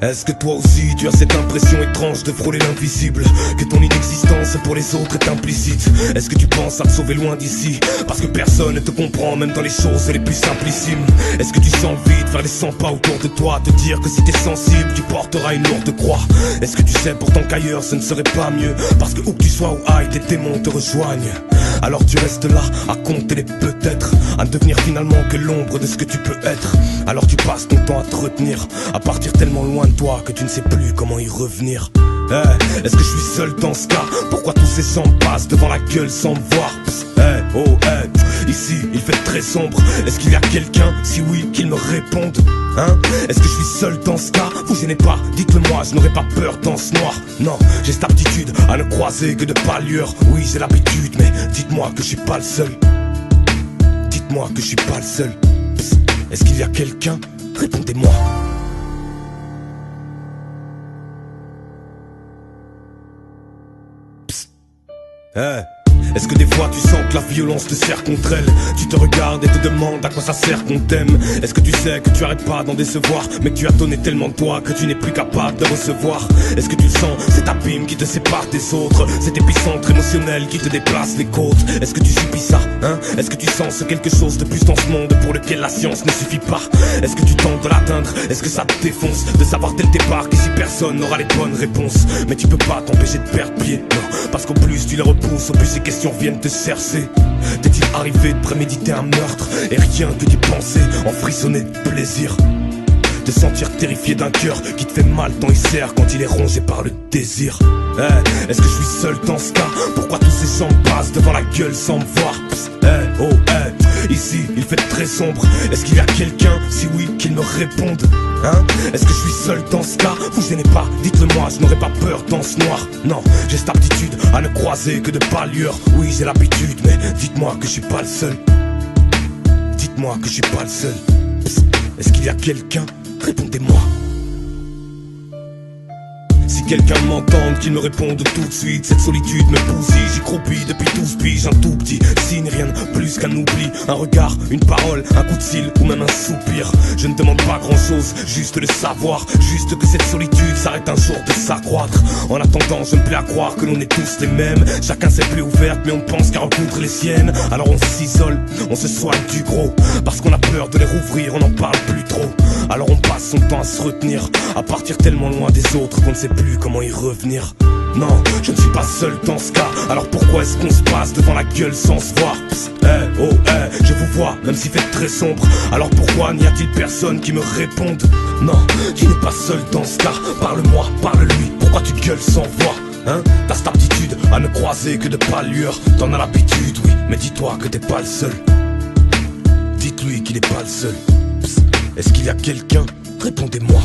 Est-ce que toi aussi tu as cette impression étrange de frôler l'invisible, que ton inexistence pour les autres est implicite? Est-ce que tu penses à te sauver loin d'ici, parce que personne ne te comprend même dans les choses les plus simplissimes? Est-ce que tu sens le vide faire les 100 pas autour de toi, te dire que si t'es sensible tu porteras une lourde croix? Est-ce que tu sais pourtant qu'ailleurs ce ne serait pas mieux, parce que où que tu sois ou aille tes démons te rejoignent? Alors tu restes là à compter les peut-être, à ne devenir finalement que l'ombre de ce que tu peux être. Alors tu passes ton temps à te retenir, à partir tellement loin de toi que tu ne sais plus comment y revenir. Est-ce que je suis seul dans ce cas? Pourquoi tous ces sangs passent devant la gueule sans me voir? Ici il fait très sombre. Est-ce qu'il y a quelqu'un? Si oui, qu'il me réponde. Est-ce que je suis seul dans ce cas? Vous gênez pas, dites-le moi, je n'aurai pas peur dans ce noir. Non, j'ai cette aptitude à ne croiser que de pâlure. Oui, j'ai l'habitude, mais dites-moi que je suis pas le seul. Dites-moi que je suis pas le seul. Est-ce qu'il y a quelqu'un? Répondez-moi. Est-ce que des fois tu sens que la violence te serre contre elle? Tu te regardes et te demandes à quoi ça sert qu'on t'aime? Est-ce que tu sais que tu arrêtes pas d'en décevoir, mais que tu as donné tellement de toi que tu n'es plus capable de recevoir? Est-ce que tu le sens, cet abîme qui te sépare des autres, cet épicentre émotionnel qui te déplace les côtes? Est-ce que tu subis ça, Est-ce que tu sens ce quelque chose de plus dans ce monde pour lequel la science ne suffit pas? Est-ce que tu tentes de l'atteindre? Est-ce que ça te défonce de savoir dès le départ qu'ici personne n'aura les bonnes réponses? Mais tu peux pas t'empêcher de perdre pied, non, parce qu'au plus tu les repousses, au plus ces questions viennent te cercer. T'est-il arrivé de préméditer un meurtre et rien que d'y penser en frissonner de plaisir? De sentir terrifié d'un cœur qui te fait mal tant il serre quand il est rongé par le désir. Est-ce que je suis seul dans ce cas? Pourquoi tous ces gens passent devant la gueule sans me voir? Ici il fait très sombre. Est-ce qu'il y a quelqu'un? Si oui, qu'il me réponde. Est-ce que je suis seul dans ce cas? Vous gênez pas, dites-le moi, je n'aurai pas peur dans ce noir. Non, j'ai cette aptitude à ne croiser que de pâlure. Oui, j'ai l'habitude, mais dites-moi que je suis pas le seul. Dites-moi que je suis pas le seul. Est-ce qu'il y a quelqu'un? Répondez-moi. Si quelqu'un m'entende, qu'il me réponde tout de suite. Cette solitude me bousille, j'y croupis depuis 12 piges. Un tout petit signe, rien de plus qu'un oubli. Un regard, une parole, un coup de cil ou même un soupir. Je ne demande pas grand chose, juste le savoir. Juste que cette solitude s'arrête un jour de s'accroître. En attendant, je me plais à croire que l'on est tous les mêmes. Chacun ses plaies ouvertes, mais on ne pense qu'à recoudre les siennes. Alors on s'isole, on se soigne du gros, parce qu'on a peur de les rouvrir, on n'en parle plus trop. Alors on passe son temps à se retenir, à partir tellement loin des autres qu'on ne sait plus comment y revenir. Non, je ne suis pas seul dans ce cas. Alors pourquoi est-ce qu'on se passe devant la gueule sans se voir? Je vous vois, même s'il fait très sombre. Alors pourquoi n'y a-t-il personne qui me réponde? Non, tu n'es pas seul dans ce cas. Parle-moi, parle-lui, pourquoi tu gueules sans voix? T'as cette aptitude à ne croiser que de pâlure. T'en as l'habitude, oui, mais dis-toi que t'es pas le seul. Dites-lui qu'il est pas le seul. Est-ce qu'il y a quelqu'un? Répondez-moi.